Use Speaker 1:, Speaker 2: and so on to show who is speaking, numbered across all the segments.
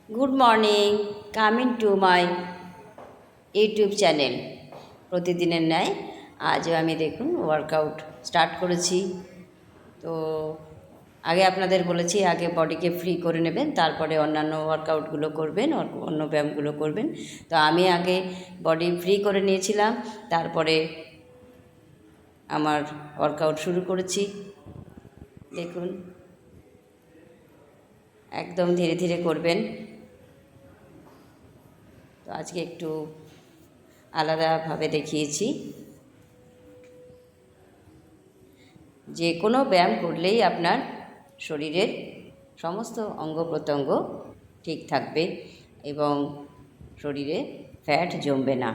Speaker 1: Good morning, coming to my YouTube channel. প্রতিদিনের ন্যায় আজও আমি দেখুন ওয়ার্কআউট স্টার্ট করেছি। তো আগে আপনাদের বলেছি আগে বডিকে ফ্রি করে নেবেন, তারপরে অন্যান্য ওয়ার্কআউটগুলো করবেন, অন্য ব্যায়ামগুলো করবেন। তো আমি আগে বডি ফ্রি করে নিয়েছিলাম, তারপরে আমার ওয়ার্কআউট শুরু করেছি। দেখুন, একদম ধীরে ধীরে করবেন। তো আজকে একটু আলাদাভাবে দেখিয়েছি। যে কোনো ব্যায়াম করলেই আপনার শরীরের সমস্ত অঙ্গ প্রত্যঙ্গ ঠিক থাকবে এবং শরীরে ফ্যাট জমবে না।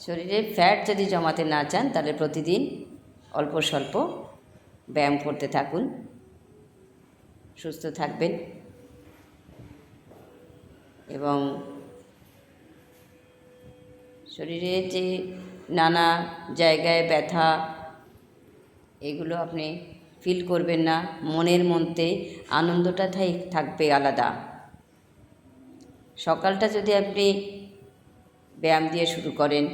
Speaker 1: শরীরে ফ্যাট যদি জমাতে না চান তাহলে প্রতিদিন অল্প স্বল্প ব্যায়াম করতে থাকুন, সুস্থ থাকবেন। এবং শরীরে যে নানা জায়গায় ব্যথা, এগুলো আপনি ফিল করবেন না। মনের মধ্যে আনন্দটা থাকবে আলাদা। সকালটা যদি আপনি ব্যায়াম দিয়ে শুরু করেন,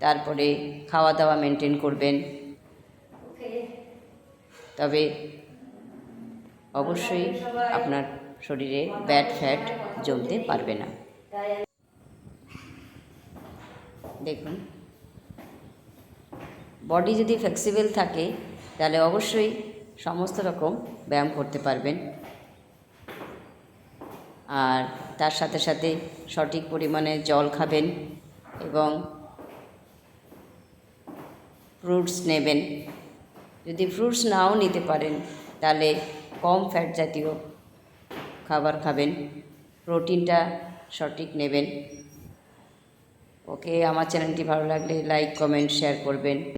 Speaker 1: তারপরে খাওয়া দাওয়া মেনটেন করবেন, তবে অবশ্যই আপনার শরীরে ব্যাড ফ্যাট জমতে পারবে না। দেখুন, বডি যদি ফ্লেক্সিবল থাকে তাহলে অবশ্যই সমস্ত রকম ব্যায়াম করতে পারবেন। আর তার সাথে সাথে সঠিক পরিমাণে জল খাবেন এবং ফ্রুটস নেবেন। যদি ফ্রুটস নাও নিতে পারেন তাহলে কম ফ্যাট জাতীয় খাবার খাবেন, প্রোটিনটা সঠিক নেবেন। ওকে, আমার চ্যানেলটি ভালো লাগলে লাইক, কমেন্ট, শেয়ার করবেন।